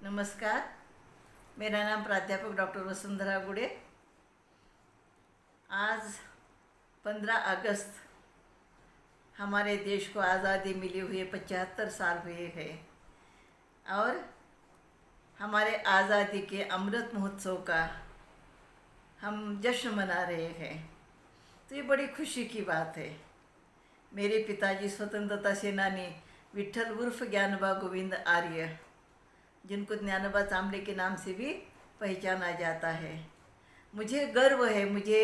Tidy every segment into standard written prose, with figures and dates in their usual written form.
नमस्कार। मेरा नाम प्राध्यापक डॉक्टर वसुंधरा गुड़े। आज 15 अगस्त हमारे देश को आज़ादी मिली हुई 75 साल हुए हैं और हमारे आज़ादी के अमृत महोत्सव का हम जश्न मना रहे हैं। तो ये बड़ी खुशी की बात है। मेरे पिताजी स्वतंत्रता सेनानी विठ्ठल उर्फ ज्ञानोबा गोविंद आर्य, जिनको ज्ञानोबा चांबले के नाम से भी पहचाना जाता है। मुझे गर्व है, मुझे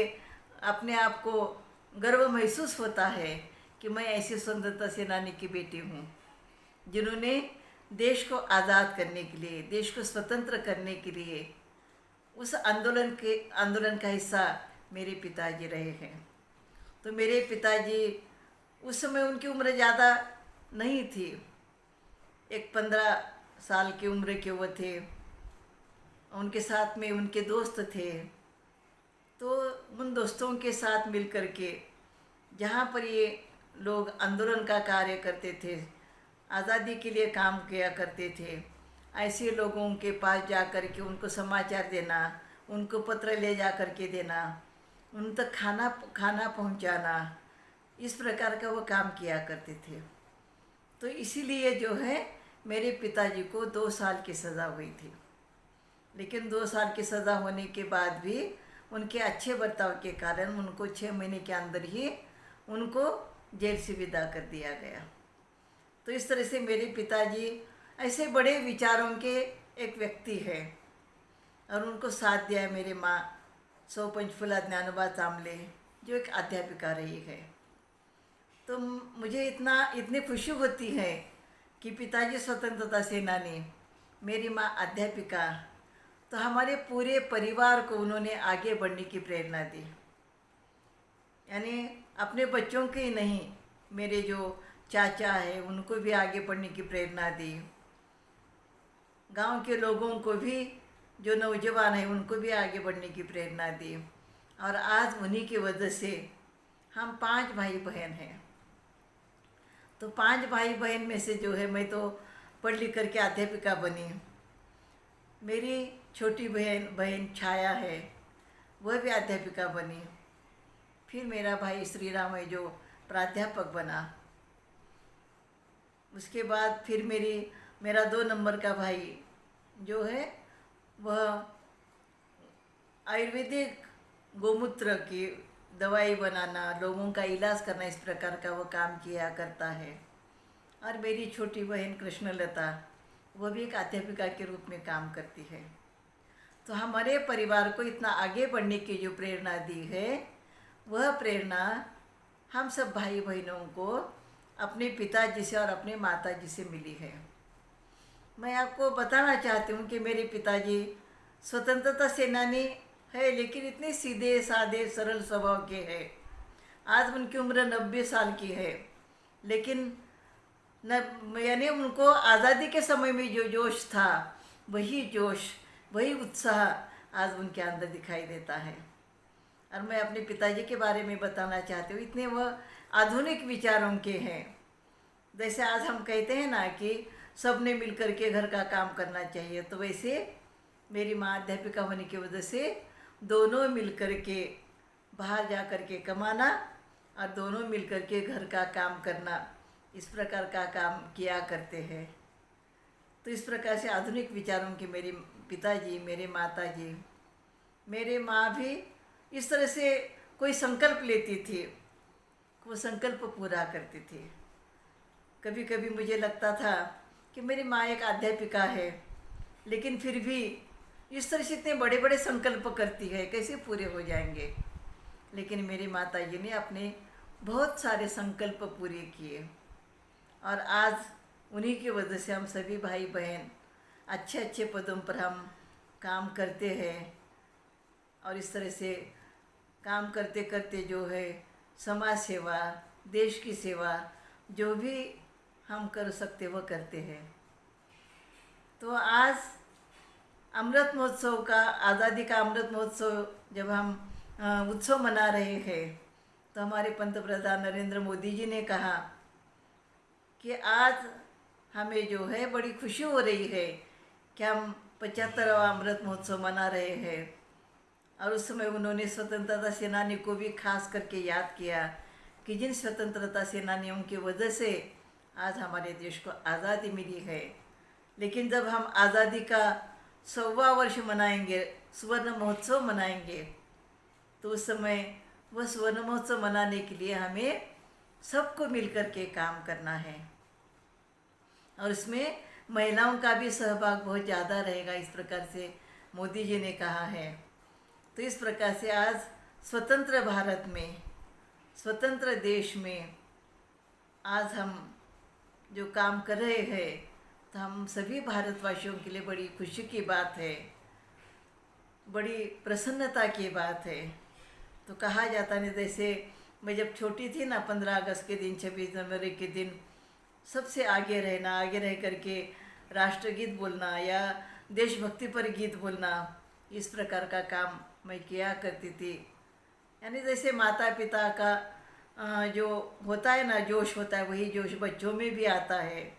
अपने आप को गर्व महसूस होता है कि मैं ऐसी स्वतंत्रता सेनानी की बेटी हूँ जिन्होंने देश को आज़ाद करने के लिए, देश को स्वतंत्र करने के लिए उस आंदोलन का हिस्सा मेरे पिताजी रहे हैं। तो मेरे पिताजी उस समय उनकी उम्र ज़्यादा नहीं थी, एक 15 साल की उम्र के वो थे। उनके साथ में उनके दोस्त थे। तो उन दोस्तों के साथ मिल कर के जहाँ पर ये लोग आंदोलन का कार्य करते थे, आज़ादी के लिए काम किया करते थे, ऐसे लोगों के पास जा कर के उनको समाचार देना, उनको पत्र ले जा कर के देना, उन तक खाना पहुँचाना, इस प्रकार का वो काम किया करते थे। तो इसीलिए जो है मेरे पिताजी को 2 साल की सज़ा हुई थी। लेकिन 2 साल की सज़ा होने के बाद भी उनके अच्छे बर्ताव के कारण उनको 6 महीने के अंदर ही उनको जेल से विदा कर दिया गया। तो इस तरह से मेरे पिताजी ऐसे बड़े विचारों के एक व्यक्ति है और उनको साथ दिया है मेरी माँ सौ पंचफुला ज्ञानोबा चांबले, जो एक अध्यापिका रही है। तो मुझे इतनी खुशी होती है कि पिताजी स्वतंत्रता सेनानी, मेरी माँ अध्यापिका, तो हमारे पूरे परिवार को उन्होंने आगे बढ़ने की प्रेरणा दी। यानी अपने बच्चों के ही नहीं, मेरे जो चाचा है उनको भी आगे बढ़ने की प्रेरणा दी। गांव के लोगों को भी, जो नौजवान है उनको भी आगे बढ़ने की प्रेरणा दी। और आज उन्हीं की वजह से हम 5 भाई बहन हैं। तो 5 भाई बहन में से जो है मैं तो पढ़ लिख करके अध्यापिका बनी। मेरी छोटी बहन छाया है, वह भी अध्यापिका बनी। फिर मेरा भाई श्री राम है जो प्राध्यापक बना। उसके बाद फिर मेरा 2 नंबर का भाई जो है वह आयुर्वेदिक गोमूत्र की दवाई बनाना, लोगों का इलाज करना, इस प्रकार का वो काम किया करता है। और मेरी छोटी बहन कृष्णलता, वह भी एक अध्यापिका के रूप में काम करती है। तो हमारे परिवार को इतना आगे बढ़ने की जो प्रेरणा दी है, वह प्रेरणा हम सब भाई बहनों को अपने पिताजी से और अपने माताजी से मिली है। मैं आपको बताना चाहती हूँ कि मेरे पिताजी स्वतंत्रता सेनानी है, लेकिन इतने सीधे साधे सरल स्वभाव के हैं। आज उनकी उम्र 90 साल की है, लेकिन यानी उनको आज़ादी के समय में जो जोश था, वही जोश, वही उत्साह आज उनके अंदर दिखाई देता है। और मैं अपने पिताजी के बारे में बताना चाहती हूँ, इतने वह आधुनिक विचारों के हैं। जैसे आज हम कहते हैं ना कि सबने मिल कर के घर का काम करना चाहिए, तो वैसे मेरी माँ अध्यापिका होने की वजह से दोनों मिल कर के बाहर जा कर के कमाना और दोनों मिल कर के घर का काम करना, इस प्रकार का काम किया करते हैं। तो इस प्रकार से आधुनिक विचारों के मेरे पिताजी, मेरे माताजी, मेरे माँ भी इस तरह से कोई संकल्प लेती थी, वो संकल्प पूरा करती थी। कभी कभी मुझे लगता था कि मेरी माँ एक अध्यापिका है, लेकिन फिर भी इस तरह से इतने बड़े बड़े संकल्प करती है, कैसे पूरे हो जाएंगे। लेकिन मेरी माताजी ने अपने बहुत सारे संकल्प पूरे किए और आज उन्हीं की वजह से हम सभी भाई बहन अच्छे अच्छे पदों पर हम काम करते हैं। और इस तरह से काम करते करते जो है समाज सेवा, देश की सेवा, जो भी हम कर सकते वह करते हैं। तो आज अमृत महोत्सव का, आज़ादी का अमृत महोत्सव जब हम उत्सव मना रहे हैं, तो हमारे पंतप्रधान नरेंद्र मोदी जी ने कहा कि आज हमें जो है बड़ी खुशी हो रही है कि हम 75वां अमृत महोत्सव मना रहे हैं। और उस समय उन्होंने स्वतंत्रता सेनानी को भी खास करके याद किया कि जिन स्वतंत्रता सेनानियों की वजह से आज हमारे देश को आज़ादी मिली है। लेकिन जब हम आज़ादी का 100वां वर्ष मनाएंगे, स्वर्ण महोत्सव मनाएंगे, तो उस समय वह स्वर्ण महोत्सव मनाने के लिए हमें सबको मिलकर के काम करना है। और इसमें महिलाओं का भी सहभाग बहुत ज़्यादा रहेगा, इस प्रकार से मोदी जी ने कहा है। तो इस प्रकार से आज स्वतंत्र भारत में, स्वतंत्र देश में आज हम जो काम कर रहे हैं, तो हम सभी भारतवासियों के लिए बड़ी खुशी की बात है, बड़ी प्रसन्नता की बात है। तो कहा जाता है, जैसे मैं जब छोटी थी ना, 15 अगस्त के दिन, 26 जनवरी के दिन सबसे आगे रहना, आगे रह करके राष्ट्रगीत बोलना या देशभक्ति पर गीत बोलना, इस प्रकार का काम मैं किया करती थी। यानी जैसे माता पिता का जो होता है ना, जोश होता है, वही जोश बच्चों में भी आता है,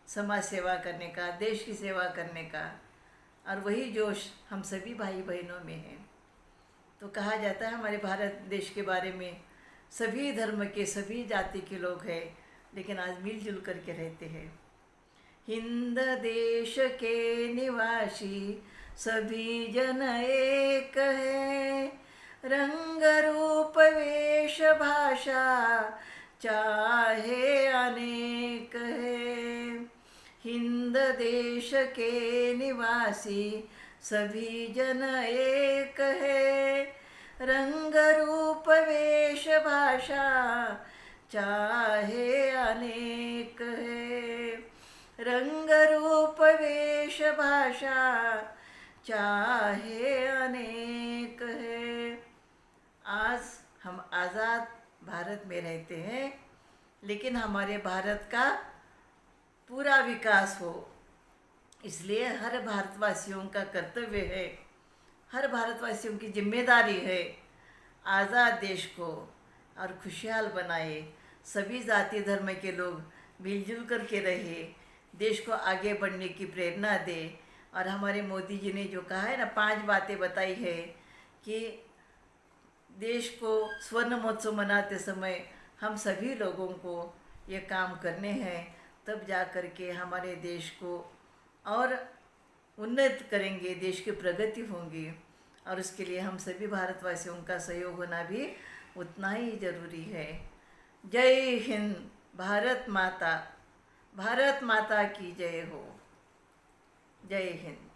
समाज सेवा करने का, देश की सेवा करने का, और वही जोश हम सभी भाई बहनों में है। तो कहा जाता है हमारे भारत देश के बारे में, सभी धर्म के, सभी जाति के लोग हैं, लेकिन आज मिलजुल करके रहते हैं। हिंद देश के निवासी सभी जन एक है, रंग रूप वेश भाषा चाहे अनेक है। हिंद देश के निवासी सभी जन एक है, रंग रूप वेश भाषा चाहे अनेक है। रंग रूप वेश भाषा चाहे अनेक है। आज हम आज़ाद भारत में रहते हैं, लेकिन हमारे भारत का पूरा विकास हो, इसलिए हर भारतवासियों का कर्तव्य है, हर भारतवासियों की जिम्मेदारी है, आज़ाद देश को और खुशहाल बनाए, सभी जाति धर्म के लोग मिलजुल करके रहे, देश को आगे बढ़ने की प्रेरणा दे। और हमारे मोदी जी ने जो कहा है ना, 5 बातें बताई है कि देश को स्वर्ण महोत्सव मनाते समय हम सभी लोगों को ये काम करने हैं, तब जा कर के हमारे देश को और उन्नत करेंगे, देश की प्रगति होंगी। और उसके लिए हम सभी भारतवासियों का सहयोग होना भी उतना ही ज़रूरी है। जय हिंद, भारत माता की जय हो। जय हिंद।